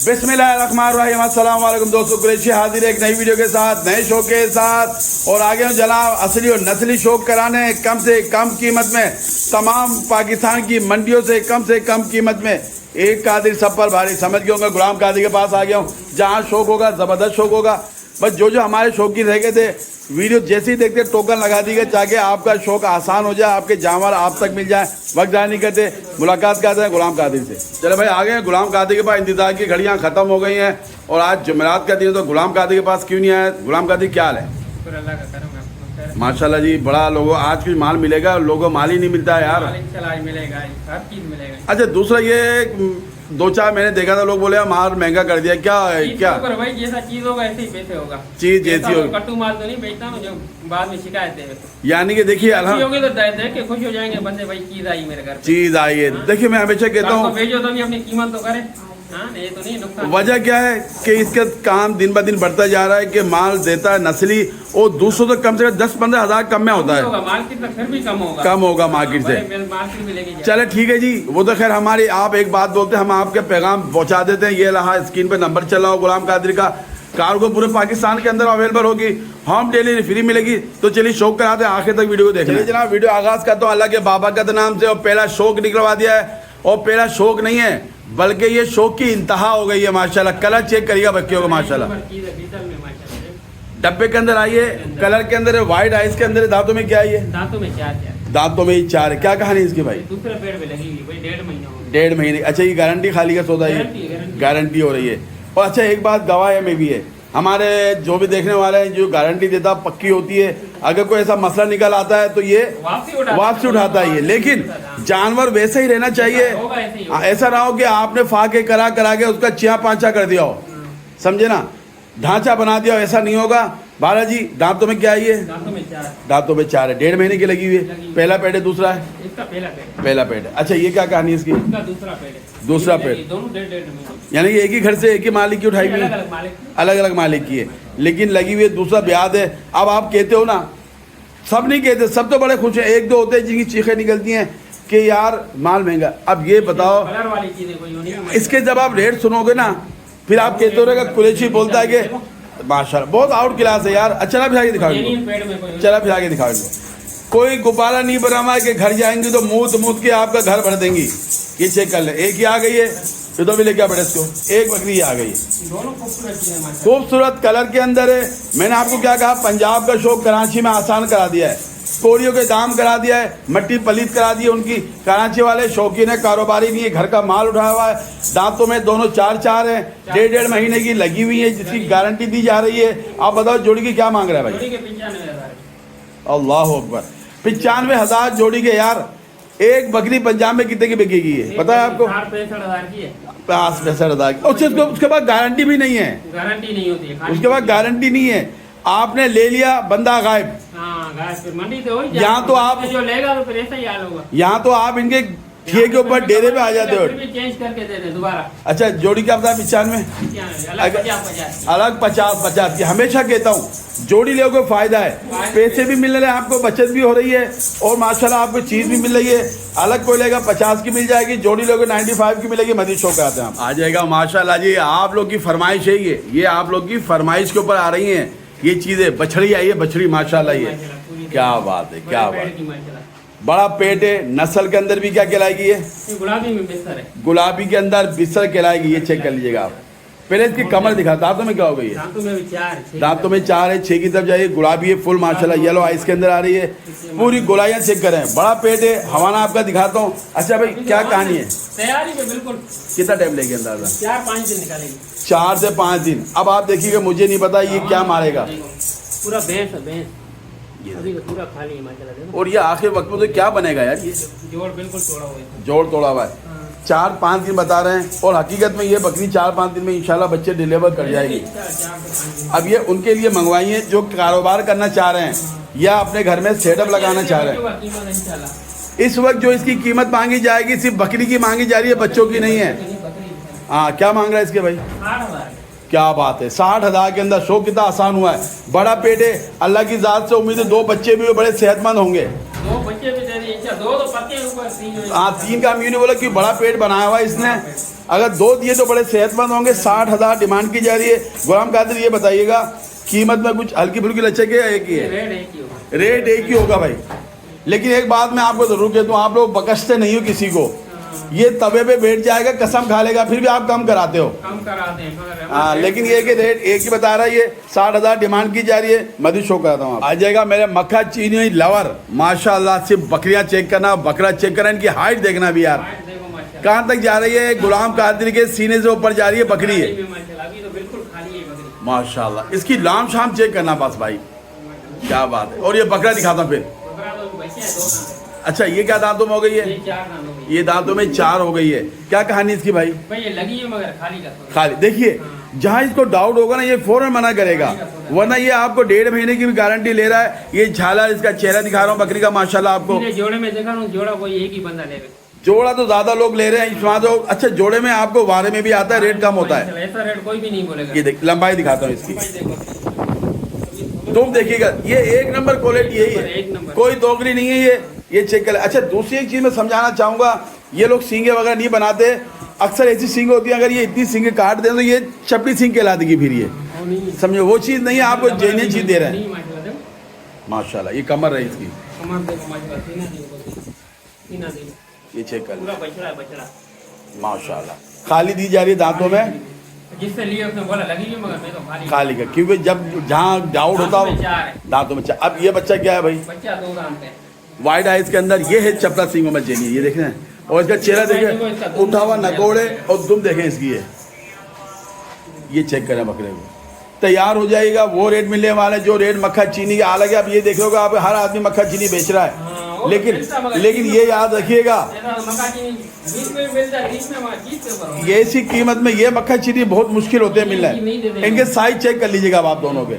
बिस्मिल्लाहिर्रहमानिर्रहीम अस्सलाम वालेकुम दोस्तों, कुरैशी हाजिर एक नई वीडियो के साथ, नए शो के साथ। और आगे हम जनाब असली और नस्ली शो कराने कम से कम कीमत में, तमाम पाकिस्तान की मंडियों से कम कीमत में। एक कादिर सब पर भारी, समझ गए होंगे गुलाम कादिर के पास आ गया हूँ, जहाँ शौक होगा ज़बरदस्त शौक होगा। बस जो हमारे शौकीन रह गए थे, वीडियो जैसे ही देखते टोकन लगा दी गए ताकि आपका शौक आसान हो जाए, आपके जानवर आप तक मिल जाए। वक्त जाया नहीं करते, मुलाकात करते हैं गुलाम कादिर से। चलो भाई आ गए हैं गुलाम कादिर के पास। इंतजार की घड़ियाँ ख़त्म हो गई हैं और आज जुमेरात का दिन है, तो गुलाम कादिर के पास क्यों नहीं आया? गुलाम कादिर क्या हाल है? माशाल्लाह जी, बड़ा लोगों आज भी माल मिलेगा, लोगों को माल ही नहीं मिलता है यार। मिलेगा, हर चीज मिलेगा। अच्छा, दूसरा ये 2-4 महीने देखा था, लोग बोले माल महंगा कर दिया, क्या क्या भाई जैसा चीज होगा ऐसे ही पैसे होगा। चीज जैसी होगी, कट्टू माल तो नहीं बेचता हूँ जो बाद में शिकायत देगा। यानी कि देखिए होगी तो देख के खुश हो जाएंगे बंदे, भाई चीज आई मेरे घर, चीज आई है। देखिए मैं हमेशा कहता हूँ भेजो तो भी अपनी कीमत तो करे। ये तो नहीं नुकसान। वजह क्या है कि इसका काम दिन ब दिन बढ़ता जा रहा है कि माल देता है नस्ली, और दूसरों तो कम से कम 10-15 हज़ार कम में होता है। मार्केट में फिर भी कम होगा मार्केट से। चले ठीक है जी, वो तो खैर हमारी, आप एक बात बोलते हैं हम आपके पैगाम पहुंचा देते हैं। ये रहा स्क्रीन पे नंबर चला हो गुलाम कादिर का। कार्गो पूरे पाकिस्तान के अंदर अवेलेबल होगी, होम डिलीवरी फ्री मिलेगी। तो चलिए शौक कराते हैं, आखिर तक वीडियो को देखिए जनाब। वीडियो आगाज करता हूँ अल्लाह के बाबा का नाम से। और पहला शौक निकलवा दिया है, और पहला शौक नहीं है बल्कि ये शौक की इंतहा हो गई है माशाल्लाह। कलर चेक करिएगा बच्चियों को माशाल्लाह। डब्बे के अंदर आइए, कलर के अंदर है, व्हाइट आइस के अंदर है। दांतों में क्या है? दांतों में 4 दांतों में ही 4 है। क्या कहानी इसकी भाई? दूसरे पेड़ पे लगी हुई, 1.5 डेढ़ महीने। अच्छा, ये गारंटी खाली का सौदा है, गारंटी हो रही है। और अच्छा एक बात गवाह में भी है, हमारे जो भी देखने वाले हैं, जो गारंटी देता पक्की होती है। अगर कोई ऐसा मसला निकल आता है तो ये वापसी उठाता है ये, लेकिन जानवर वैसे ही रहना चाहिए। ऐसा ना हो कि आपने फाके करा के उसका चिया पांचा कर दिया हो, समझे ना, ढांचा बना दिया हो, ऐसा नहीं होगा। बालाजी दांतों में क्या है? ये दांतों में 4 है, 1.5 महीने की लगी हुई है। पहला पेड़ है, दूसरा है? पहला पेड़ है। अच्छा, ये क्या कहानी है इसकी? दूसरा पेड़, यानी कि एक ही घर से एक ही मालिक की उठाई हुई, अलग अलग मालिक की है, लेकिन लगी हुई है, दूसरा ब्याज है। अब आप कहते हो ना, सब नहीं कहते, सब तो बड़े खुश हैं, 1-2 होते हैं जिनकी चीखें निकलती हैं कि यार माल महंगा। अब ये बताओ, इसके जब आप रेट सुनोगे ना, फिर आप कहते हो रहेगा कुरैशी बोलता है कि माशाल्लाह बहुत आउट क्लास है यार। अच्छा, फिर आगे दिखाओ, चला फिर आगे दिखाओ। कोई गुब्बारा नहीं बना हुआ है कि घर जाएंगे तो मूत के आपका घर भर देंगी। ये चेक कर ले, एक ही आ गई है, फिर तो भी लेके पड़े इसको। एक बकरी आ गई, खूबसूरत कलर के अंदर है। मैंने आपको क्या कहा, पंजाब का शौक कराची में आसान करा दिया है, कोरियों के दाम करा दिया है, मट्टी पलीत करा दी है उनकी। कराची वाले शौकीन है, कारोबारी नहीं है, घर का माल उठाया हुआ है। दांतों में दोनों 4 हैं, 1.5 महीने की लगी हुई है, जिसकी गारंटी दी जा रही है। आप बताओ जोड़ी की क्या मांग रहा है भाई? अल्लाह अकबर, 95,000 जोड़ी के यार। एक बकरी पंजाब में कितने की बिकेगी है पता है आपको? 65,000 की है। 65,000 की। उसके बाद गारंटी भी नहीं है, गारंटी नहीं होती है, उसके बाद गारंटी नहीं है। आपने ले लिया, बंदा गायब। मंडी से वही, यहाँ तो आप जो लेगा तो फिर ऐसा ही हाल होगा। यहाँ तो आप इनके ठिए के ऊपर डेरे पे आ जाते हो, चेंज करके दे दे दोबारा। अच्छा, जोड़ी क्या बताया? 95, अलग 50 की। हमेशा कहता हूँ जोड़ी लोगे फायदा है, पैसे भी मिल रहे हैं आपको, बचत भी हो रही है, और माशाल्लाह आपको चीज़ भी मिल रही है। अलग कोई लेगा 50 की मिल जाएगी, जोड़ी लोगे 95 की मिलेगी। मजीद शो कराते हैं हम, आ जाएगा माशाल्लाह जी। आप लोग की फरमाइश है ये आप लोग की फरमाइश के ऊपर आ रही हैं ये चीज़ें। बछड़ी आई है, बछड़ी माशाल्लाह, ये क्या बात है, क्या बात है। बड़ा पेट है, नस्ल के अंदर भी क्या कहलाएगी ये? गुलाबी में बिस्तर है, गुलाबी के अंदर बिस्तर कहलाएगी। ये चेक कर लीजिएगा आप। पहले इसकी कमर दिखा, दांतों में क्या हो गई है? दांतों में भी 4 है, 6 की तरफ जाइए। गुलाबी है फुल माशाल्लाह, येलो आइस के अंदर आ रही है, पूरी गोलाइयाँ चेक करें। बड़ा पेट है, हवाना आपका दिखाता हूँ। अच्छा भाई क्या कहानी है? तैयारी पे बिल्कुल। कितना टाइम लेगी अंदाजा? 4-5 दिन निकालेगी। 4 से 5 दिन। अब आप देखिएगा, मुझे नहीं पता ये क्या मारेगा। पूरा भैंस अभी तो पूरा खाली है माशाल्लाह। और ये आखिर वक्त में तो क्या बनेगा यार? ये जोड़ बिल्कुल तोड़ा हुआ है, जोड़ तोड़ा हुआ है। 4-5 दिन बता रहे हैं, और हकीकत में ये बकरी 4-5 दिन में इंशाल्लाह बच्चे डिलीवर कर जाएगी। अब ये उनके लिए मंगवाई है जो कारोबार करना चाह रहे हैं या अपने घर में सेटअप लगाना चाह रहे हैं। इस वक्त जो इसकी कीमत मांगी जाएगी सिर्फ बकरी की मांगी जा रही है, बच्चों की नहीं है। हाँ, क्या मांग रहा है इसके भाई? 60,000। क्या बात है, 60,000 के अंदर शो कितना आसान हुआ है। बड़ा पेट है, अल्लाह की ज़ात से उम्मीद है 2 बच्चे भी बड़े सेहतमंद होंगे। 2 बच्चे भी दे दिए अच्छा, दो तो पत्ते हैं ऊपर, तीन हाँ 3 का यूँ नहीं बोला कि बड़ा पेट बनाया हुआ है इसने। अगर 2 दिए तो बड़े सेहतमंद होंगे। 60,000 डिमांड की जा रही है। गुलाम कादिर ये बताइएगा कीमत में कुछ हल्की फुल्की लचक है या एक ही है? रेट एक ही होगा। रेट एक ही होगा भाई। लेकिन एक बात मैं आपको जरूर कह दूँ, आप लोग बकसते नहीं हो किसी को। ये तवे पे बैठ जाएगा, कसम खा लेगा, फिर भी आप कम कराते हो। कम कराते हैं मगर हाँ, लेकिन ये कि रेट एक ही बता रहा है। ये 60,000 डिमांड की जा रही है। मधु शो कराता हूँ आ जाएगा मेरे मक्खा चीनी लवर। माशाल्लाह, सिर्फ बकरियां चेक करना, बकरा चेक करना, इनकी हाइट देखना भी यार देखो माशाल्लाह, कहाँ तक जा रही है। गुलाम कादिर के सीने से ऊपर जा रही है बकरी है माशाल्लाह, अभी तो बिल्कुल खाली है बकरी। माशाल्लाह। इसकी लाम शाम चेक करना बस भाई, क्या बात है। और ये बकरा दिखाता हूँ फिर। बकरा तो बचे हैं 2 दांत। अच्छा, ये क्या दांतों में हो गई है? ये 4 दांत हो गई। ये दांतों में 4 हो गई है। क्या कहानी इसकी भाई? भाई ये लगी है मगर खाली का थोड़ा। खाली देखिए, जहाँ इसको डाउट होगा ना ये फौरन मना करेगा, वरना ये आपको 1.5 महीने की भी गारंटी ले रहा है। ये झालर, इसका चेहरा दिखा रहा हूँ बकरी का माशाल्लाह आपको। मैंने जोड़े में देखा हूँ, जोड़ा कोई एक ही बंदा लेगा। जोड़ा तो ज्यादा लोग ले रहे हैं इसमें तो। अच्छा, जोड़े में आपको वारे में भी आता है, रेट कम होता है। ऐसा रेट कोई भी नहीं बोलेगा। ये देख, लंबाई दिखाता हूँ इसकी, भाई देखो, तुम देखिएगा, ये 1 नंबर क्वालिटी यही है, एक नंबर। कोई दोगली नहीं है ये चेक कर। अच्छा, दूसरी एक चीज मैं समझाना चाहूंगा, ये लोग सींगे वगैरह नहीं बनाते। अक्सर ऐसी सींग होती है, अगर ये इतनी सींगे काट दें तो ये चपड़ी सींग कहला देगी फिर। ये वो नहीं, समझो, वो चीज नहीं है, आपको जेन्युइन चीज दे रहे हैं। नहीं, माशाल्लाह देखो, माशाल्लाह, ये कमर है इसकी, कमर देखो माशाल्लाह, सीना देखो, ये चेक कर पूरा बछड़ा है, बछड़ा। माशाल्लाह। खाली दी जा रही है दांतों में, जिससे लिए उसने बोला लगी है मगर मैं तो खाली। खाली का, क्योंकि जब जहाँ डाउट होता दांतों में हो 4 है। दांतों में 4। अब ये बच्चा क्या है भाई? बच्चा 2 दांत है। वाइड आइज के अंदर ये है चपड़ा सींगों में जेनी, ये देख रहे हैं। और इसका चेहरा देखें, उठा हुआ नकोड़े, और दुम देखें इसकी। ये चेक करें बकरे को, तैयार हो जाएगा। वो रेट मिलने वाला है जो रेट मक्खा चीनी का अलग है। अब ये देख लो, आप हर आदमी मक्खा चीनी बेच रहा है, लेकिन ये याद रखिएगा, ये इसी कीमत में ये मक्खा चीनी बहुत मुश्किल होते हैं मिलना। इनके साइज चेक कर लीजिएगा आप दोनों के,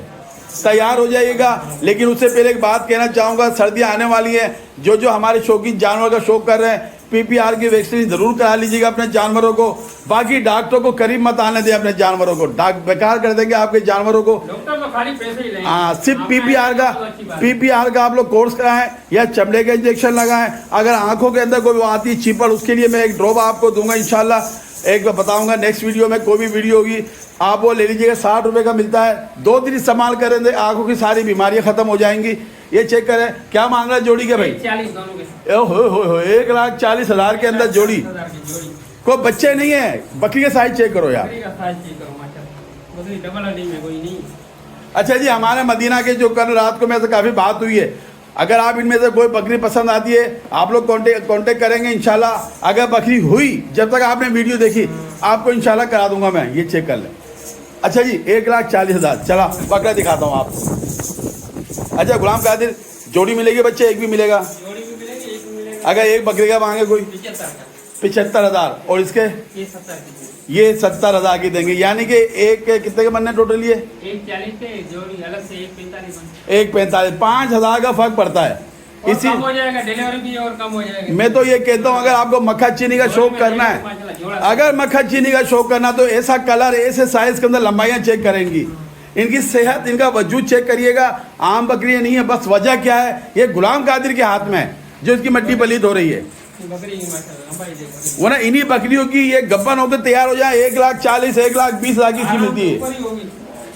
तैयार हो जाइएगा। लेकिन उससे पहले एक बात कहना चाहूँगा, सर्दियाँ आने वाली हैं, जो हमारे शौकीन जानवर का शौक कर रहे हैं, PPR की वैक्सीन जरूर करा लीजिएगा अपने जानवरों को। बाकी डॉक्टरों को करीब मत आने दें अपने जानवरों को, डॉक्टर बेकार कर देंगे आपके जानवरों को। डॉक्टर तो खाली पैसे ही लेंगे। हाँ, सिर्फ PPR का आप लोग कोर्स कराएं या चमड़े का इंजेक्शन लगाएं। अगर आंखों के अंदर कोई आती है चीपड़, उसके लिए मैं एक ड्रॉप आपको दूंगा इंशाल्लाह, एक बताऊंगा नेक्स्ट वीडियो में। कोई भी वीडियो होगी आप वो ले लीजिएगा, 60 रुपये का मिलता है। 2 दिन इस्तेमाल करेंगे, आंखों की सारी बीमारियां खत्म हो जाएंगी। ये चेक करें, क्या मांग रहा है जोड़ी के भाई? 40 दोनों के। 1,40,000 के अंदर जोड़ी। 10,000 की जोड़ी। कोई बच्चे नहीं है, बकरी का साइज चेक करो यार। बकरी का साइज चेक करो माशाल्लाह, बकरी डबल हड्डी में कोई नहीं। अच्छा जी, हमारे मदीना के जो कल रात को मेरे से काफ़ी बात हुई है, अगर आप इनमें से कोई बकरी पसंद आती है आप लोग कांटेक्ट करेंगे इंशाल्लाह। अगर बकरी हुई, जब तक आपने वीडियो देखी, आपको इंशाल्लाह करा दूंगा मैं। ये चेक कर लें। अच्छा जी, 1,40,000। चला बकरा दिखाता हूँ आपको। अच्छा गुलाम कादिर, जोड़ी मिलेगी बच्चे, एक भी मिलेगा? जोड़ी भी मिलेगी, एक भी मिलेगा। अगर एक बकरी का मांगे कोई? 75,000। और इसके? ये 70 की। ये 70,000 की देंगे, यानी कि एक कितने के बनने टोटल? ये 1,40 के जोड़ी अलग से 1,45 बन। 1,45, 5,000 का फर्क पड़ता है। और इसी कम हो जाएगा, डिलीवरी भी और कम हो जाएगा। मैं तो ये कहता हूँ, अगर आपको मक्खा चीनी का शौक करना है, अगर मक्खा चीनी का शौक करना तो ऐसा कलर, ऐसे साइज के अंदर लंबाइयाँ चेक करेंगी, इनकी सेहत, इनका वजूद चेक करिएगा। आम बकरियाँ नहीं है। बस वजह क्या है, ये गुलाम कादिर के हाथ में है जो इसकी मट्टी पलीद हो रही है। बकरी माशाल्लाह लंबाई देखो, वो ना इन्हीं बकरियों की ये गब्बन होकर तैयार हो जाए 1,40,000 1,20,000 की मिलती है। ऊपर ही होगी,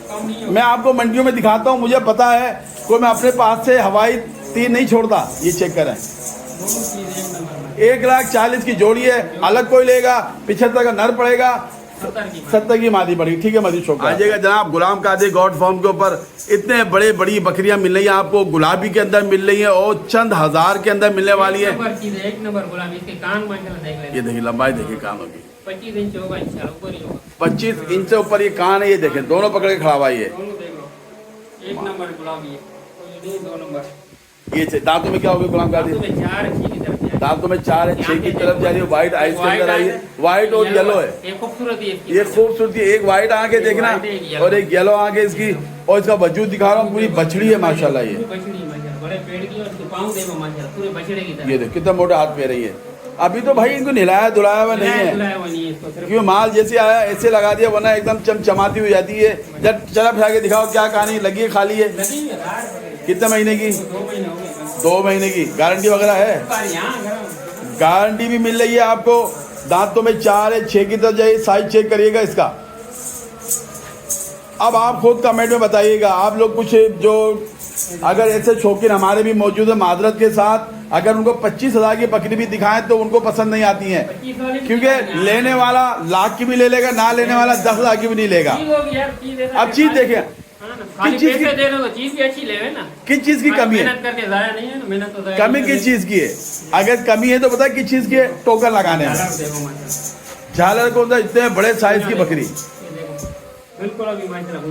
कम नहीं होगी। मैं आपको मंडियों में दिखाता हूँ, मुझे पता है, कोई मैं अपने पास से हवाई तीर नहीं छोड़ता। ये चेक करें, दोनों चीज एक नंबर में। 1,40,000 की जोड़ी है। अलग कोई लेगा 75 का नर पड़ेगा, 70 की मादी पड़ेगी। ठीक है मदी शौक आ जाएगा जनाब। गुलाम कादिर गॉड फार्म के ऊपर इतने बड़े बड़ी बकरियां मिल रही हैं आपको, गुलाबी के अंदर मिल रही हैं और चंद हजार के अंदर मिलने वाली है। एक नंबर गुलाम, इसके कान माशाल्लाह देख लें। ये देखिए लंबाई, देखिए कानों की 25 इंच होगा इंशाल्लाह, ऊपर ही होगा। 25 इंच से ऊपर ये कान है। ये देखें, दोनों पकड़ के खड़ा हुआ है ये। दोनों देख लो, एक नंबर गुलाम ये, कोई नहीं 2 नंबर। ये दांतों में क्या होगा गुलाम कादिर? दांतों में 4 अच्छी की तरफ जाए। दांतों में 4 है, 6 की तरफ जा रही है। व्हाइट आइज के अंदर आई है, व्हाइट और येलो है। ये खूबसूरती है इसकी। ये खूबसूरती है। एक व्हाइट आंखें देखना और एक येलो आंखें इसकी, और इसका वजूद दिखा रहा हूँ, पूरी बछड़ी है माशाल्लाह। ये बछड़ी माशाल्लाह, बड़े पेड़ की, और इसके पाँव देखो माशाल्लाह पूरे बछड़े की तरह। ये देखो कितना मोटा हाथ पे रही है। अभी तो भाई इनको नहलाया धुलाया हुआ नहीं है, धुलाया हुआ नहीं है इसको, सिर्फ क्यों माल जैसे आया ऐसे लगा दिया, वरना एकदम चमचमाती हुई जाती है। जब चला फिर आगे दिखाओ क्या कहानी लगी है, खाली है। लगी है, रात हो गई है। कितने महीने की? 2 महीने हो गए। 2 महीने की गारंटी वगैरह है? यहाँ घर गारंटी भी मिल रही है आपको। दांतों में 4 है, 6 की तरफ जाइए, साइज चेक करिएगा इसका। अब आप खुद कमेंट में बताइएगा, आप लोग कुछ जो अगर ऐसे शौकीन हमारे भी मौजूद है मादरत के साथ, अगर उनको 25,000 की बकरी भी दिखाएं तो उनको पसंद नहीं आती है, क्योंकि लेने वाला लाख की भी ले लेगा, ना लेने वाला 10,000 की भी नहीं लेगा। अब चीज देखें, किस चीज की दे रहे चीज भी अच्छी ले ना, किस चीज की कमी है? मेहनत करके जाया नहीं है ना, मेहनत तो जाया कमी किस चीज की है? अगर कमी है तो पता है किस चीज की है? टोकन लगाने में। झालर कौन सा? इतने बड़े साइज की बकरी, बिल्कुल अभी माशाल्लाह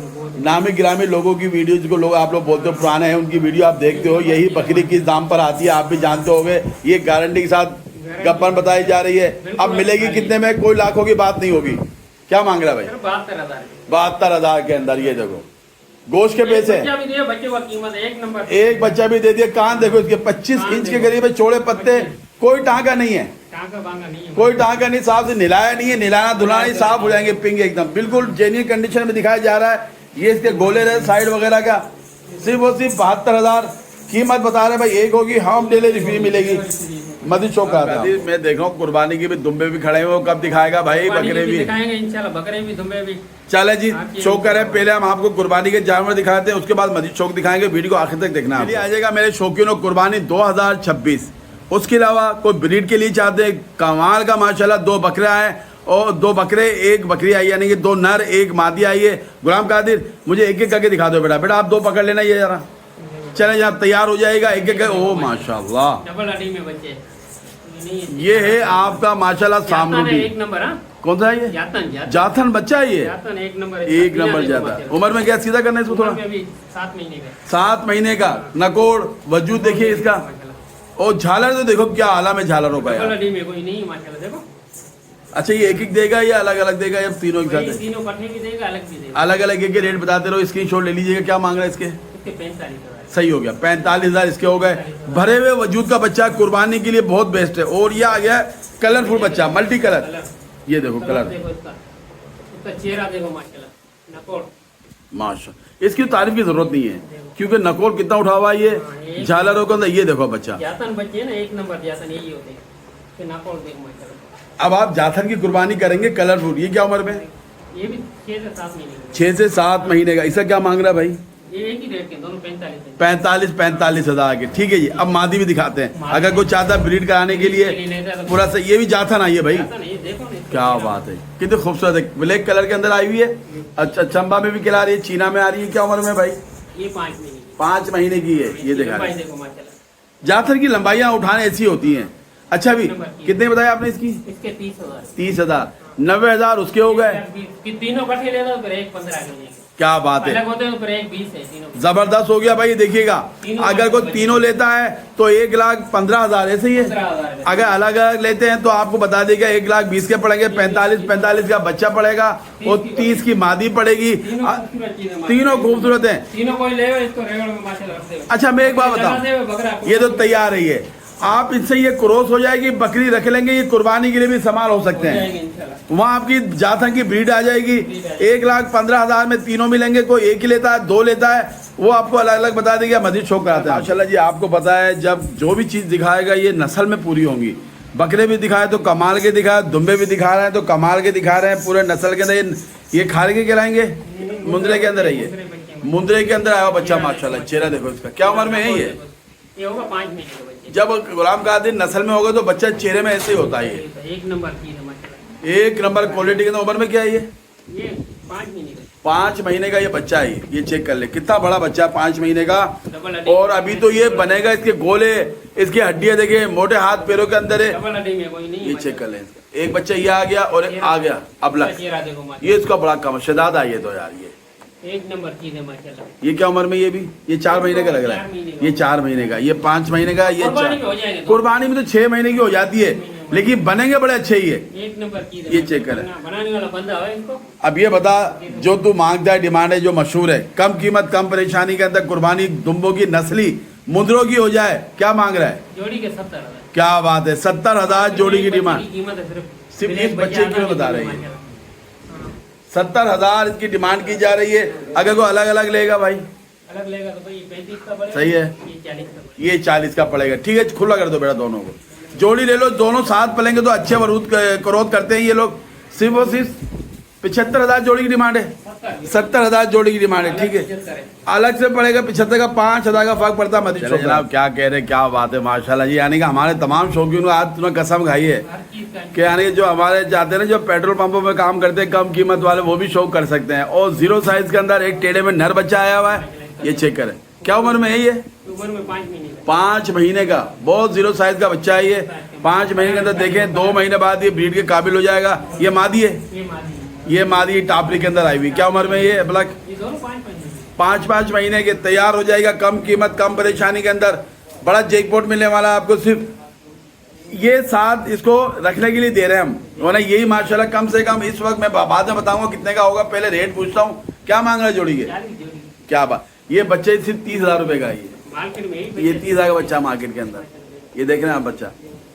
बहुत नामी गिरामी लोगों की वीडियो, जिसको लोग आप लोग बोलते हो पुराने हैं, उनकी वीडियो आप देखते हो, यही बकरी किस दाम पर आती है आप भी जानते होगे। ये गारंटी के साथ गप्पन बताई जा रही है। अब मिलेगी कितने में? कोई लाखों की बात नहीं होगी। क्या मांग रहा है भाई? 72,000 के अंदर। ये देखो गोश्त के पैसे, बच्चे का कीमत एक नंबर, एक बच्चा भी दे दिया। कान देखो इसके 25 इंच के करीब है, चौड़े पत्ते, कोई टाँका नहीं है, कोई टाँका नहीं, साफ से निलाया नहीं है, निलाना धुलाना नहीं, साफ हो जाएंगे पिंक एकदम, बिल्कुल जेन्युइन कंडीशन में दिखाया जा रहा है। ये इसके गोले रहे साइड वगैरह का, सिर्फ और सिर्फ 72,000 कीमत बता रहे भाई। एक होगी होम डिलीवरी फ्री मिलेगी। मस्जिद चौक का मैं देख रहा हूँ कुर्बानी के भी दुम्बे भी खड़े हुए, कब दिखाएगा भाई? बकरे भी दिखाएंगे इंशाल्लाह, बकरे भी दुम्बे भी। चले जी शौक करें, पहले हम आपको कुर्बानी के जानवर दिखाते हैं, उसके बाद मस्जिद चौक दिखाएंगे। वीडियो को आखिर तक देखना। आ जाएगा मेरे शौकीनों, कुर्बानी 2026। उसके अलावा कोई ब्रीड के लिए चाहते हैं, कमाल का माशाल्लाह 2 बकरे आए और 2 बकरे, 1 बकरी आई, यानी कि 2 नर 1 मादी आई है। गुलाम कादिर मुझे एक एक करके दिखा दो बेटा। बेटा आप 2 पकड़ लेना, ये जरा चले जब तैयार हो जाएगा एक एक। ओ माशाल्लाह, डबल अडी में बच्चे। ये है आपका माशाल्लाह सामने एक नंबर। कौन सा है ये? जाथन बच्चा है ये, एक नंबर जाता। उम्र में क्या सीधा करना है इसको? थोड़ा 7 महीने का। नकोड़ वजूद देखिए इसका, और झालर तो देखो क्या आला में झालरों का यार। अच्छा ये एक एक देगा या अलग अलग देगा या तीनों एक साथ? तीनों इकट्ठे भी देगा, अलग भी देगा। अलग अलग एक रेट बताते रहो, स्क्रीनशॉट ले लीजिएगा। क्या मांग रहा है इसके? 45,000। सही हो गया, 45,000 इसके हो गए। भरे हुए वजूद का बच्चा कुर्बानी के लिए बहुत बेस्ट है। और ये आ गया कलरफुल बच्चा, मल्टी कलर। ये देखो कलर, चेहरा देखो माशाल्लाह, नकोड़ माशाल्लाह। इसकी तारीफ की जरूरत नहीं है, क्योंकि नकोड़ कितना उठा हुआ है ये झालरों के अंदर। ये देखो बच्चा, जातन बच्चे ना एक नंबर जातन यही होते हैं। नकोड़ देखो माशाल्लाह। अब आप जाथन की कुर्बानी करेंगे कलरफुल। ये क्या उम्र में? ये भी 6 से 7 महीने। 6 से 7 महीने का। इसका क्या मांग रहा है भाई? ये एक ही रेट के दोनों 45,000 के। ठीक है जी। अब मादी भी दिखाते हैं, अगर कोई चाहता है ब्रीड कराने के लिए पूरा से। ये भी जाथन आई है भाई, क्या बात है, कितनी खूबसूरत है। ब्लैक कलर के अंदर आई हुई है। अच्छा चंबा में भी खिला रही है, चीना में आ रही है। क्या उम्र में भाई? ये 5 महीने की है। ये देखा जाथन की लंबाइयाँ उठाने ऐसी होती हैं। अच्छा भी कितने बताया आपने इसकी? इसके 30,000। 30,000। 90,000 उसके हो गए। तीनों इकट्ठे ले लो, 15 क्या बात है, होते हैं, 20 है। जबरदस्त हो गया भाई। देखिएगा अगर कोई तीनों लेता है तो 1,15,000 ऐसे ही है। अगर अलग अलग लेते हैं तो आपको बता देगा 1,20,000 के पड़ेंगे, 45 का बच्चा पड़ेगा और 30 की मादी पड़ेगी। तीनों खूबसूरत है। तीनों कोई ले इसको रेगड़ में माशाल्लाह। अच्छा मैं एक बात बताऊं, ये तो तैयार है, ये आप इससे ये क्रॉस हो जाएगी, बकरी रख लेंगे, ये कुर्बानी के लिए भी इस्तेमाल हो सकते हैं। वहाँ आपकी जाथन की ब्रीड आ जाएगी। 1,15,000 में तीनों मिलेंगे। कोई एक ही लेता है, 2 लेता है, वो आपको अलग अलग बता देगा। मस्जिद शौक कराते हैं माशाल्लाह जी। आपको पता है जब जो भी चीज़ दिखाएगा ये नस्ल में पूरी होंगी। बकरे भी दिखाए तो कमाल के दिखाए, दुम्बे भी दिखा रहे हैं तो कमाल के दिखा रहे हैं। पूरे नस्ल के अंदर ये खाल के खिलाएंगे। मुंद्रे के अंदर है, ये मुंद्रे के अंदर आया बच्चा माशाल्लाह। चेहरा देखो इसका, क्या उम्र में है ये होगा 5 महीने का बच्चा। जब गुलाम कादिर नस्ल में होगा तो बच्चा चेहरे में ऐसे ही होता है। ये एक नंबर की एक नंबर क्वालिटी के। उम्र में क्या है ये? 5 महीने का। 5 महीने का ये बच्चा है। ये चेक कर ले कितना बड़ा बच्चा, 5 महीने का। और अभी तो ये बनेगा। इसके गोले, इसकी हड्डियां देखिए, मोटे हाथ पैरों के अंदर है। ये चेक कर ले। एक बच्चा ये आ गया और आ गया अबला। ये इसका बड़ा कम शदाद आई है तो यार ये एक नंबर चीज है माशाल्लाह। ये क्या उम्र में? ये भी ये 4 महीने का लग रहा है। ये 4 महीने का, ये 5 महीने का। ये कुर्बानी में तो 6 महीने की हो जाती है, लेकिन बनेंगे बड़े अच्छे ही है। एक नंबर चीज है। ये चेक करें। बनाने वाला बंदा है इनको। अब ये बता, जो तू मांगता है, डिमांड है जो मशहूर है, कम कीमत कम परेशानी के अंदर कुर्बानी दुम्बों की नस्ली मुंद्रों की हो जाए, क्या मांग रहा है? जोड़ी के 70,000। क्या बात है, 70,000 जोड़ी की डिमांड। कीमत है सिर्फ इस बच्चे की बता रही है। 70,000 इसकी डिमांड की जा रही है। अगर कोई अलग अलग लेगा भाई, अलग लेगा तो भाई 35 का पड़ेगा। सही है। ये 40 का पड़ेगा। ये 40 का पड़ेगा। ठीक है, खुला कर दो बेटा दोनों को, जोड़ी ले लो, दोनों साथ पलेंगे तो अच्छे ग्रोथ करते हैं ये लोग। सिर्फ और सिर्फ 75,000 जोड़ी की डिमांड है, 70,000 जोड़ी की डिमांड है। ठीक है, अलग से पड़ेगा 75 का, 5,000 का फर्क पड़ता है। मत जनाब क्या कह रहे, क्या बात है माशाल्लाह जी। यानी कि हमारे तमाम शौकीन को आज तुमने कसम खाई है हर चीज का कि यानी कि जो हमारे चाहते हैं ना, जो पेट्रोल पंपों में काम करते हैं कम कीमत वाले, वो भी शौक कर सकते हैं। और 0 साइज के अंदर एक टेढ़े में नर बच्चा आया हुआ है, ये चेक करें। क्या उम्र में है ये? उम्र में 5 महीने का। 5 महीने का, बहुत 0 साइज का बच्चा है ये। 5 महीने के अंदर देखें, 2 महीने बाद ये ब्रीड के काबिल हो जाएगा। ये मादी है, ये मादी है। ये मादी टापली के अंदर आई हुई। क्या उम्र में ये ब्लैक? ये दोनों 5 महीने। 5 महीने के तैयार हो जाएगा, कम कीमत कम परेशानी के अंदर बड़ा जैकपॉट मिलने वाला है आपको। सिर्फ ये साथ इसको रखने के लिए दे रहे हैं हम, वरना यही माशाल्लाह कम से कम इस वक्त मैं बाद में बताऊंगा कितने का होगा। पहले रेट पूछता हूँ, क्या मांग रहे जोड़ी के? 40 जोड़ी। क्या बात, ये बच्चे सिर्फ 30,000 रुपए का है ये। मार्केट में ये 30,000 का बच्चा मार्केट के अंदर, ये देख रहे हैं आप बच्चा।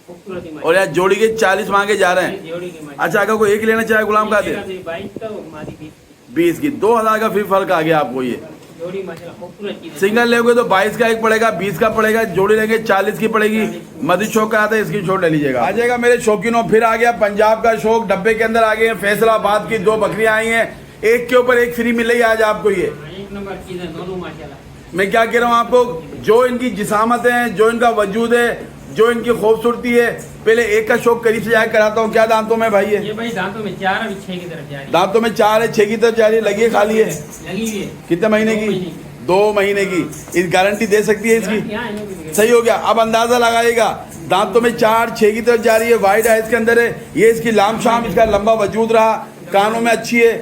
खूबसूरत ही और यार जोड़ी के 40 मांगे जा रहे हैं। जोड़ी की मादी। अच्छा, अगर कोई एक लेना चाहे गुलाम का दे 22 का, वो मादी 20 की, 2,000 का फिर फर्क आ गया आपको। ये जोड़ी माशाल्लाह खूबसूरत चीज है। सिंगल लेोगे तो 22 का एक पड़ेगा, 20 का पड़ेगा। जोड़ी लेंगे 40 की पड़ेगी। मदी शौक का आता है, इसकी छोड़ ले लीजिएगा। आ जाएगा मेरे शौकीनों, फिर आ गया पंजाब का शौक। डब्बे के अंदर आ गए फैसलाबाद की 2 बकरियां आई हैं, एक के ऊपर एक फ्री मिल रही है आज आपको। ये एक नंबर चीज है दोनों माशाल्लाह। मैं क्या कह रहा हूँ आपको, जो इनकी जिसामत है, जो इनका वजूद है, जो इनकी खूबसूरती है, पहले एक का शौक करीब से जाकर कराता हूँ। क्या दांतों में भाई है? ये भाई दांतों में 4 अभी 6 की तरफ जा रही है। दांतों में 4 है, 6 की तरफ जा रही है। लगी है, खाली है? लगी हुई है। कितने महीने की? 2 महीने की। इस गारंटी दे सकती है इसकी? यहाँ इन्हों की सही हो गया। अब अंदाजा लगाइएगा, दांतों में 4, 6 की तरफ जा रही है, वाइड है इसके अंदर है। ये इसकी लाम शाम, इसका लंबा वजूद रहा, कानों में अच्छी है,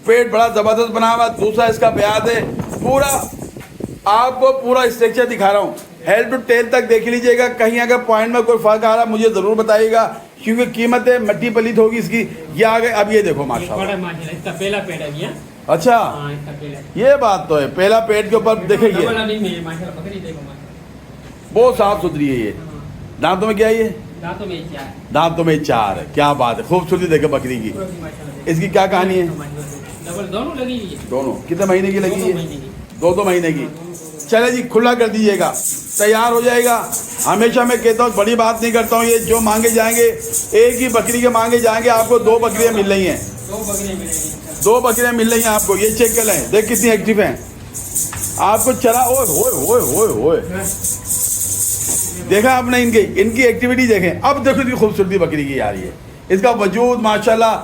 पेट बड़ा जबरदस्त बना हुआ। दूसरा इसका ब्याज है, पूरा आपको पूरा स्ट्रक्चर दिखा रहा हूँ। हेड टू टेल तक देख लीजिएगा, कहीं अगर पॉइंट में कोई फर्क आ रहा मुझे जरूर बताइएगा, क्योंकि कीमत है मट्टी पलीत होगी इसकी। ये आ गए। अब ये देखो माशाल्लाह, बड़ा माशाल्लाह, इसका पहला पेड़ है भैया। अच्छा हाँ, इसका पहला है। ये बात तो है, पहला पेट के ऊपर देखिए ये डबल अडी में है माशाल्लाह, बकरी देखो माशाल्लाह। बहुत साफ सुथरी है। ये हाँ, दांतों में क्या है? ये दांतों में 4 दांतों में 4 है। क्या बात है, खूबसूरती देखे बकरी की। माशाल्लाह। इसकी क्या कहानी है? डबल दोनों लगी हुई है। दोनों कितने महीने की लगी 2 है? महीने की। 2 महीने की। चले जी, खुला कर दीजिएगा, तैयार हो जाएगा। हमेशा मैं कहता हूँ, बड़ी बात नहीं करता हूँ, ये जो मांगे जाएंगे, एक ही बकरी के मांगे जाएंगे, आपको 2 बकरियां मिल रही हैं। 2 बकरियां मिलेंगी। 2 बकरियां मिल रही हैं आपको। ये चेक कर लें, देख कितनी एक्टिव हैं। आपको चला, ओए होए होए होए होए, देखा आपने इनकी एक्टिविटी देखें। अब देखो इतनी खूबसूरती बकरी की आ रही है, इसका वजूद माशाल्लाह।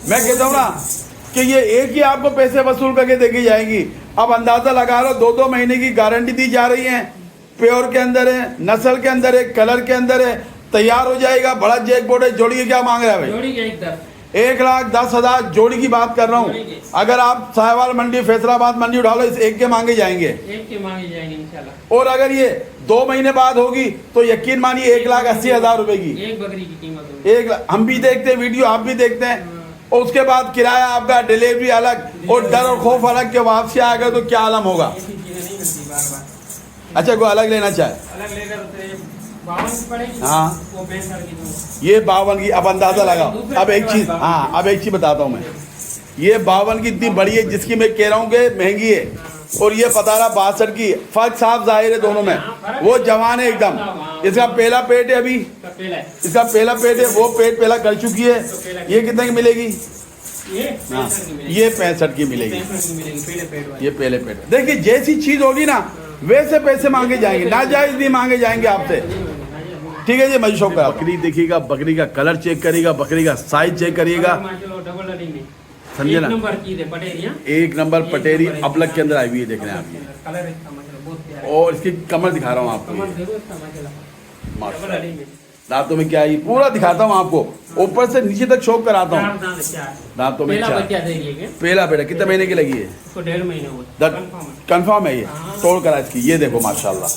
मैं कहता हूँ ना कि ये एक ही आपको पैसे वसूल करके देखी जाएगी। अब अंदाजा लगा लो, 2 महीने की गारंटी दी जा रही है। प्योर के अंदर है, नस्ल के अंदर है, कलर के अंदर है, तैयार हो जाएगा। बड़ा जैकपॉट है। जोड़ी के क्या मांग रहा है भाई? जोड़ी के 1,10,000। 1,10,000 जोड़ी की बात कर रहा हूँ। अगर आप साहिवाल मंडी, फैसलाबाद मंडी उठा लो, इस एक के मांगे जाएंगे। एक के मांगे जाएंगे इंशाल्लाह। और अगर ये 2 महीने बाद होगी तो यकीन मानिए 1,80,000 रुपए की, एक बकरी की कीमत होगी। 1 लाख। हम भी देखते हैं वीडियो, आप भी देखते हैं। और उसके बाद किराया आपका, डिलीवरी अलग, और डर और खौफ अलग के वापसी आएगा तो क्या आलम होगा। ऐसी चीजें नहीं मिलती बार-बार। अच्छा, कोई अलग लेना चाहे? अलग लेकर तो 52 की पड़ेगी। हाँ। वो 65 की दूंगा। ये 52 की। अब अंदाजा लगाओ। अब एक चीज, हाँ अब एक चीज बताता हूँ मैं। ये 52 की इतनी बड़ी है, जिसकी मैं कह रहा हूँ कि महंगी है, और ये पता रहा 62 की। फर्क साफ जाहिर है दोनों में। वो जवान है एकदम। इसका पहला पेट है अभी, इसका पहला है। इसका पहला पेट है, वो पेट पहला कर चुकी है। ये कितने की मिलेगी? ये हाँ, 65 की मिलेगी। ये 65 की मिलेगी। 65 की मिलेगी पहले पेड़ वाली। ये पहले पेट। देखिए, जैसी चीज होगी ना वैसे पैसे मांगे जाएंगे, नाजायज नहीं मांगे जाएंगे आपसे। ठीक है जी, मजी शौक करा। बकरी देखिएगा, बकरी का कलर चेक करिएगा, बकरी का साइज चेक करिएगा, डबल अडी में समझे ना? एक नंबर चीज है पटेरिया। 1 नंबर पटेरी अबलग के अंदर आई हुई है, देख रहे हैं आप ये। कलर इसका माशाल्लाह बहुत प्यारा है। और इसकी कमर दिखा रहा हूँ आपको। कमर ये देखो इसका माशाल्लाह। डबल माशाल्लाह। अडी में दांतों में क्या है, ये पूरा दिखाता हूँ आपको, ऊपर से नीचे तक शौक कराता 4 हूँ। दांत है, 4। दांतों में पहला 4। बच्चा दे रही है। पहला बेटा कितने महीने की लगी है? इसको 1.5 महीने हुए। कंफर्म है ये? तोड़ करा इसकी। ये देखो माशाल्लाह,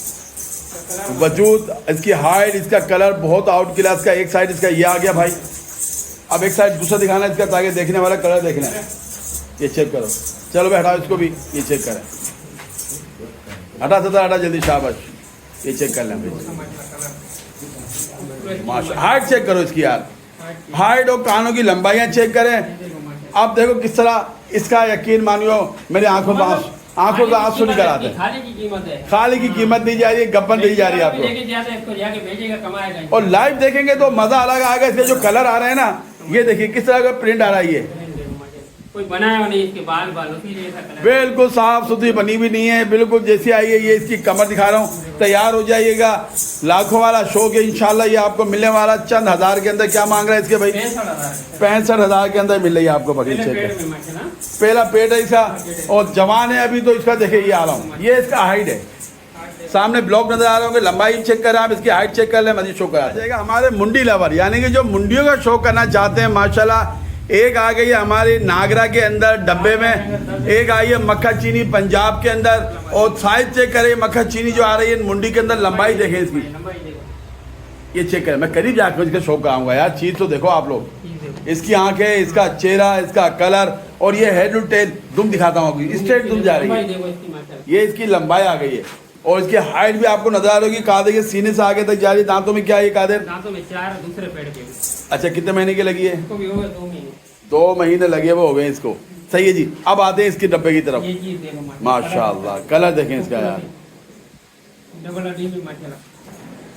वजूद, इसकी हाइट, इसका कलर बहुत आउट क्लास का। एक साइड इसका ये आ गया भाई। अब एक साइड दूसरा दिखाना इसका, ताकि देखने वाला कलर देखना है। ये चेक करो। चलो भाई हटाओ इसको भी, ये चेक करें। हटा सदा हटा जल्दी, शाबाश। ये चेक कर लें भाई, माशा। हाइट चेक करो इसकी यार, हाइट और कानों की लंबाइयाँ चेक करें। अब देखो किस तरह इसका, यकीन मानियो मेरी आंखों में आंसू, आंखों से आंसू निकल आते हैं। खाली की कीमत है, खाली की कीमत दी जा रही है, गप्पन दी जा रही है आपको। लेके जाते हैं, इसको जाके भेजेगा, कमाएगा। और लाइव देखेंगे तो मजा अलग आएगा। इसके जो कलर आ रहे हैं ना, ये देखिए किस तरह का प्रिंट आ रहा है। ये कोई बनाया हुआ नहीं, इसके बाल उसी जैसा कलर। बिल्कुल साफ सुथरी बनी भी नहीं है, बिल्कुल जैसी आई है। ये इसकी कमर दिखा रहा हूँ, तैयार हो जाइएगा। लाखों वाला शौक है, इंशाल्लाह ये आपको मिलने वाला चंद हजार के अंदर। क्या मांग रहा है इसके भाई? 65,000 के अंदर मिल रही है आपको बकरी। पहला पेट है इसका और जवान है अभी तो। इसका देखिए ये आ रहा हूँ, ये इसका हाइट है। सामने ब्लॉक नजर आ रहे होंगे, लंबाई चेक करें आप, इसकी हाइट चेक कर लें, मजीद शो करा जाएगा। हमारे मुंडी लवर यानी कि जो मुंडियों का शो करना चाहते हैं, माशाल्लाह एक आ गई है हमारी नागरा के अंदर डब्बे में, एक आई है मक्खा चीनी पंजाब के अंदर। और साइज चेक करें, मक्खा चीनी जो आ रही है मुंडी के अंदर, लंबाई देखें इसकी, ये चेक करें। मैं करीब जाकर इसका शो कराऊंगा यार, चीज तो देखो आप लोग। इसकी आंखें, इसका चेहरा, इसका कलर और ये हेड टू टेल दुम दिखाता हूँ आपको, स्ट्रेट दुम जा रही है। ये इसकी लंबाई आ गई है और इसकी हाइट भी आपको नजर आ रही होगी। कहा देखिए सीने से आगे तक जा रही है। दांतों में क्या है कादिर? दांतों में 4, दूसरे पेड़ के। अच्छा, कितने महीने की लगी है? इसको भी हो गए 2 महीने। 2 महीने लगे वो हो गए इसको। सही है जी। अब आते हैं इसके डब्बे की तरफ। ये चीज देखो माशाल्लाह, कलर देखें इसका यार। डबल हड्डी में माशाल्लाह,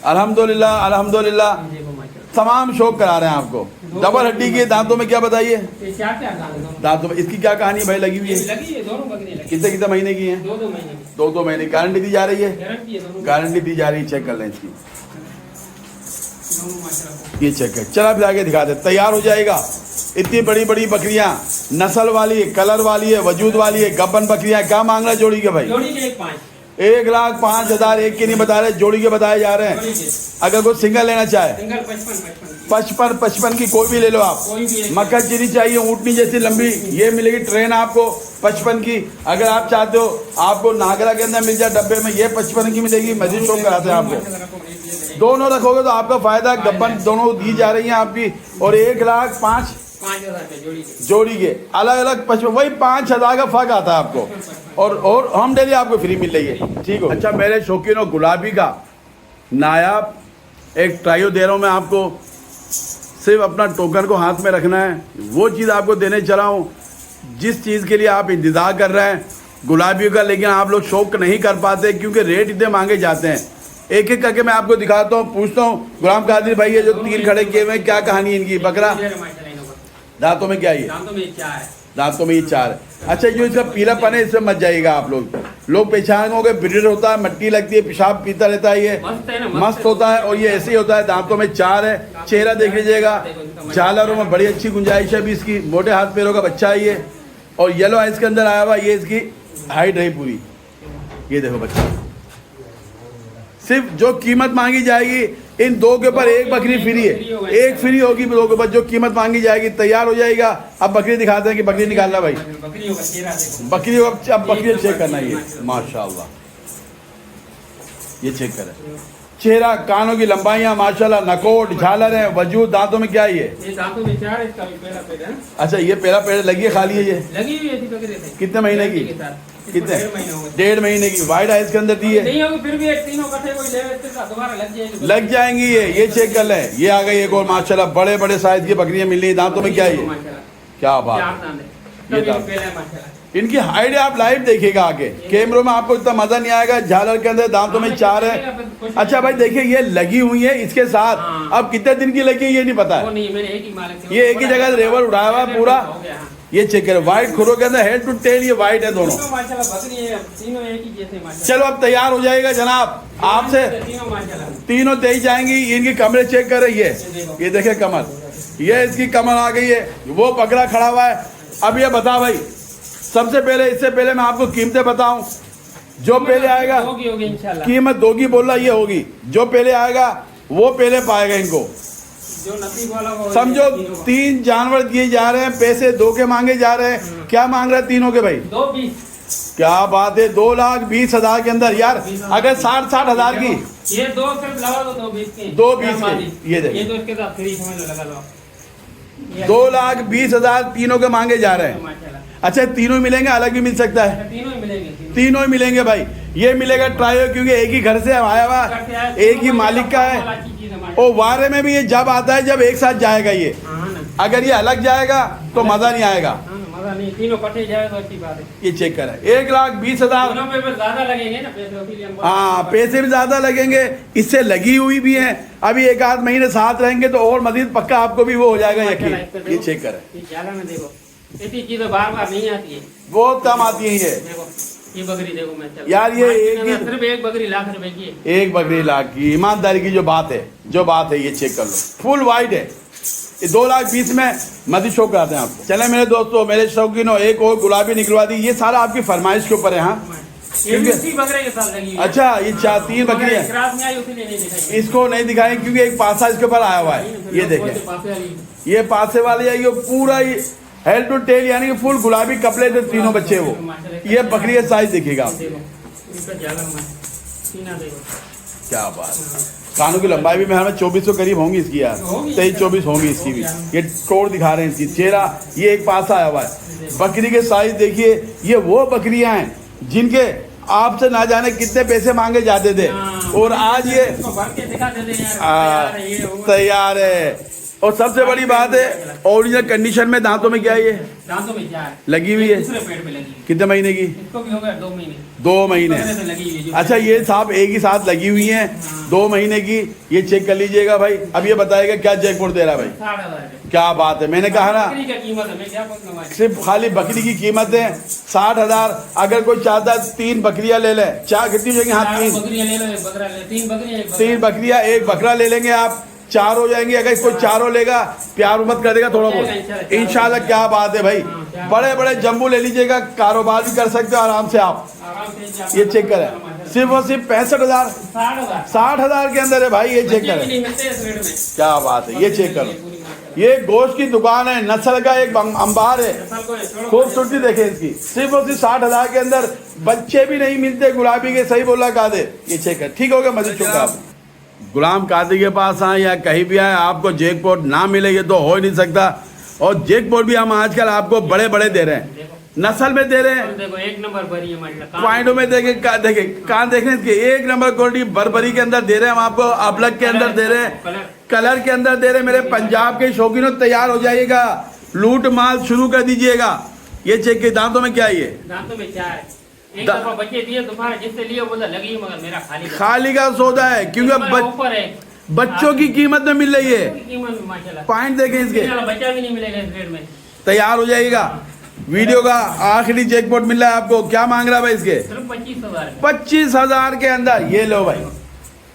अल्हम्दुलिल्लाह अल्हम्दुलिल्लाह। देखो माशाल्लाह, तमाम शौक करा रहे हैं आपको। डबल हड्डी के दांतों में क्या बताइए? ये 4 दांत दोनों दांतों में इसकी क्या कहानी भाई लगी हुई है? लगी है, दोनों बकरियां लगी। कितने कितने महीने की हैं? 2 महीने की 2 महीने। गारंटी दी जा रही है? गारंटी है, दोनों गारंटी दी जा रही है। चेक कर लें इसकी, दोनों माशाल्लाह। ये चेक कर। चला फिर आगे दिखा दे। तैयार हो जाएगा। इतनी बड़ी बड़ी बकरियां, नस्ल वाली है, कलर वाली है, वजूद वाली है, गब्बन बकरियां। क्या मांग रहा है जोड़ी के भाई? जोड़ी के 5। 1,05,000 एक के नहीं बता रहे, जोड़ी के बताए जा रहे हैं। अगर कोई सिंगल लेना चाहे, सिंगल 55 55 की कोई भी ले लो आप। कोई भी मक्खा चीनी चाहिए ऊँटनी जैसी लंबी, ये मिलेगी ट्रेन आपको 55 की। अगर आप चाहते हो आपको नागरा के अंदर मिल जाए डब्बे में, ये 55 की मिलेगी। मजीद शौक कराते हैं आपको। दोनों रखोगे तो आपका फायदा। गब्बन दोनों दी जा रही हैं आपकी। और 1,05,000 जोड़ी के अलग अलग 55, वही 5,000 का फर्क आता है आपको। और होम डिलीवरी आपको फ्री मिल रही है। ठीक हो। अच्छा, मेरे शौकीनों, गुलाबी का नायाब एक ट्रायो दे रहा हूँ मैं आपको। सिर्फ अपना टोकन को हाथ में रखना है। वो चीज़ आपको देने चला हूँ जिस चीज़ के लिए आप इंतज़ार कर रहे हैं, गुलाबियों का। लेकिन आप लोग शौक नहीं कर पाते क्योंकि रेट इतने मांगे जाते हैं। एक एक करके मैं आपको दिखाता हूँ, पूछता हूँ। गुलाम कादिर भाई, ये जो 3 खड़े किए हुए, क्या कहानी है इनकी? बकरा दांतों में क्या है? दांतों में 4 है। दांतों में ये 4 है। अच्छा, जो इसका पीलापन है इससे मत जाइएगा आप लोग पहचानोगे। ब्रीडर होता है, मट्टी लगती है, पेशाब पीता रहता है, ये मस्त होता है। और ये ऐसे ही होता है। दांतों में 4 है। चेहरा देख लीजिएगा, झालरों में बड़ी अच्छी गुंजाइश है भी इसकी। मोटे हाथ पैरों का बच्चा है ये। और येलो आइस के अंदर आया हुआ, ये इसकी हाइट रही पूरी। ये देखो बच्चा। सिर्फ जो कीमत मांगी जाएगी, इन 2 के ऊपर 1 बकरी फ्री है। 1 फ्री होगी 2 के ऊपर। जो कीमत मांगी जाएगी। तैयार हो जाएगा। अब बकरी दिखाते हैं कि बकरी निकालना भाई। बकरी अब बकरी चेक करना ये। माशाल्लाह, ये चेक करें। चेहरा, कानों की लंबाइयां माशाल्लाह, नकोट, झालर है, वजूद। दांतों में क्या है ये? दांतों में 4 है। इसका भी पहला पेड़ है। अच्छा, ये पहला पेड़ लगी है, खाली है ये? लगी हुई है बकरी से। कितने महीने की? कितने? 1.5 महीने की। वाइट आइस के अंदर दी है। नहीं होगी, फिर भी एक तीनों इकट्ठे कोई ले दोबारा लग जाएंगी ये चेक कर लें। ये आ गई एक और माशाल्लाह, बड़े बड़े साइज की बकरियां मिल रही है। दांतों में क्या है ये? क्या बात है। ये दांत, इनकी हाइट आप लाइव देखिएगा आगे। कैमरों में आपको इतना मजा नहीं आएगा। झालर के अंदर दांतों में 4 है। अच्छा भाई देखिए, ये लगी हुई है इसके साथ। अब कितने दिन की लगी है ये नहीं पता है। ये एक ही जगह रेवल उठाया हुआ है पूरा। ये चेक करें। व्हाइट खुरों के अंदर हेड टू टेल ये व्हाइट है दोनों। चलो अब तैयार हो जाएगा जनाब आपसे। तीनों तेज जाएंगी। इनकी कमरे चेक कर रही है। ये देखे कमर, ये इसकी कमर आ गई है। वो बकरा खड़ा हुआ है। अब ये बता भाई, सबसे पहले इससे पहले मैं आपको कीमतें बताऊं। जो पहले आएगा कीमत 2 की बोल रहा, ये होगी। जो पहले आएगा वो पहले पाएगा इनको। जो नसीब वाला समझो 3 जानवर दिए जा रहे हैं, पैसे 2 के मांगे जा रहे हैं। क्या मांग रहे हैं तीनों के भाई? 2,20,000। क्या बात है, 2,20,000 के अंदर यार। अगर 60,000 की ये 2 सिर्फ लगा दो, 2,20,000 की। 2,20,000 की। ये देखिए, ये तो इसके साथ फ्री समझ लो, लगा लो। 2,20,000 तीनों के मांगे जा रहे हैं। अच्छा, तीनों मिलेंगे? अलग भी मिल सकता है? तीनों ही मिलेंगे भाई। ये मिलेगा ट्रायो, क्योंकि एक ही घर से आया हुआ, एक ही मालिक का है। और वारे में भी ये जब आता है जब एक साथ जाएगा ये। अगर ये अलग जाएगा तो मजा नहीं आएगा। नहीं, तीनों कटे जाए तो अच्छी बात है। ये चेक करें 1,20,000। तीनों पे फिर ज्यादा लगेंगे ना पैसे, इसीलिए हम हाँ पैसे भी ज्यादा लगेंगे, इससे लगी हुई भी है। अभी 1 आध महीने साथ रहेंगे तो और मजीद पक्का आपको भी वो हो जाएगा यकीन। ये चेक करें, ये जाला में देखो, ऐसी चीजें बार बार नहीं आती है, बहुत कम आती है ये। देखो ये बकरी देखो मैं चल यार ये एक ही सिर्फ एक बकरी लाख रुपए की है। एक बकरी लाख की, ईमानदारी की जो बात है ये चेक कर लो, फुल वाइट है। ये 2,20,000 में मजीद शो कराते हैं आपको। चले मेरे दोस्तों, मेरे शौकीनों, एक और गुलाबी निकलवा दी। ये सारा आपकी फरमाइश के ऊपर है। हाँ ये भी उसी बकरे के साथ लगी हुई है। अच्छा, ये 3 बकरी है, क्रास में आई उसीलिए नहीं दिखाई। इसको नहीं दिखाएं क्योंकि एक पासा इसके ऊपर आया हुआ है। ये देखें, पासे वाली ये पासे वाली है, ये पूरा ही हेड टू टेल यानी कि फुल गुलाबी कपड़े जो तीनों बच्चे वो। ये बकरी का साइज देखिएगा आप, देखो इनका जाला में सीना देखो, क्या बात है। कानों की लंबाई भी मेरे 24 के करीब होंगी इसकी यार, 23-24 होंगी इसकी भी। ये टोर दिखा रहे हैं इसकी, चेहरा ये एक पासा आया हुआ है। बकरी के साइज देखिए, ये वो बकरियां हैं जिनके आपसे ना जाने कितने पैसे मांगे जाते थे, और आज ये इसको भर के दिखा देते हैं यार, ये वो। तैयार है। और सबसे बड़ी बात है, ओरिजिनल कंडीशन में दांतों में क्या है, ये दांतों में क्या है, लगी हुई है। दूसरे पेड़ पे लगी है। कितने महीने की? इसको भी हो गया 2 महीने। 2 महीने। पहले से लगी हुई है जो। अच्छा, ये साहब एक ही साथ लगी हुई हैं, 2 महीने की। ये चेक कर लीजिएगा भाई। अब ये बताएगा क्या जैकपॉट दे रहा है भाई। 60,000 है। क्या बात है, मैंने कहा ना, बकरी का कीमत है, मैं क्या पूछूंगा। सिर्फ खाली बकरी की कीमत है 60,000। अगर कोई चाहता है 3 बकरियां ले ले, 4 कितनी हो जाएंगी? हाँ 3 बकरियां ले लो, एक बकरा ले, 3 बकरियां, एक बकरा। 3 बकरियां, 1 बकरा ले लेंगे आप, 4 हो जाएंगे। अगर इसको 4 लेगा, प्यार उम्मत कर देगा थोड़ा बहुत इंशाल्लाह। क्या बात है भाई, बड़े बड़े जम्बू ले लीजिएगा, कारोबार भी कर सकते हो आराम से आप। आराम से ये चेक करें, सिर्फ और सिर्फ 65,000, 60,000 60,000 के अंदर है भाई। ये चेक बच्चे भी करें, नहीं मिलते इस रेट में। क्या बात है। ये चेक करो, पूरी मात्रा। ये गोश्त की दुकान है, नस्ल का एक अंबार है। नस्ल को छोड़ो, खूबसूरती देखें इसकी, सिर्फ और सिर्फ 60,000 के अंदर बच्चे भी नहीं मिलते गुलाबी के। सही बोला कादे, ये चेक कर, ठीक हो गया मजीद शुक्र। आप गुलाम कादी के पास आए या कहीं भी आए, आपको जैकपॉट ना मिले ये तो हो ही नहीं सकता। और जैकपॉट भी हम आजकल आपको बड़े बड़े दे रहे हैं, नस्ल में दे रहे हैं, देखो एक नंबर भरी है माशाल्लाह। पॉइंटों में देखे, कान देखें इसके, 1 नंबर क्वालिटी बरबरी के अंदर दे रहे हैं हम आपको, अबलग के अंदर दे रहे हैं, कलर के अंदर दे रहे हैं। मेरे पंजाब के शौकीनों तैयार हो जाइएगा, लूट माल शुरू कर दीजिएगा। ये चेक के दांतों में क्या है, ये दांतों में क्या है, एक दफा बच्चे दिए तुम्हारे, जिससे लिए बोला लगी, मगर मेरा खाली का सौदा है क्योंकि ऊपर है, बच्चों की कीमत में मिल रही है। कीमत में माशाल्लाह। पॉइंट देखें इसके, बच्चा भी नहीं मिलेगा इस रेट में। तैयार हो जाइएगा। वीडियो का आखिरी जैकपॉट मिल रहा है आपको। क्या मांग रहा है भाई इसके? सिर्फ 25,000। 25,000 के अंदर। ये लो भाई,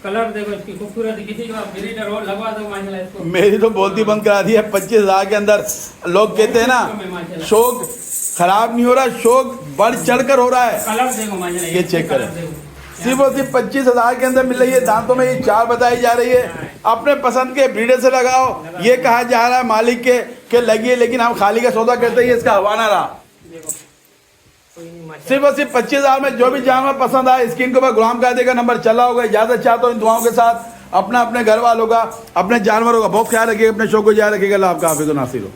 कलर देखो इसकी खूबसूरती, किसी को आप ब्रीडर और लगवा दो माशाल्लाह इसको। मेरी तो बोलती बंद करा दी है। 25,000 के अंदर लोग कहते हैं ना, शौक खराब नहीं हो रहा, शौक बढ़ चढ़कर हो रहा है। कलर देखो माशाल्लाह, ये चेक करें, सिर्फ और सिर्फ 25,000 के अंदर मिल रही है। दांतों में ये 4 बताई जा रही है। अपने पसंद के ब्रीडर से लगाओ। ये कहा जा रहा है मालिक के लगी, लेकिन हम खाली का सौदा करते हैं, इसका हवाना रहा। सिर्फ और सिर्फ 25,000 में जो भी जानवर पसंद आए, स्क्रीन के ऊपर गुलाम कादे का नंबर चला होगा। इजाजत चाहता हूँ इन दुआओं के साथ। अपना, अपने घर वालों का, अपने जानवरों का बहुत ख्याल रखिएगा, अपने शौक को जारी रखिएगा। अल्लाह आपका हाफिज़ व नासिर हो।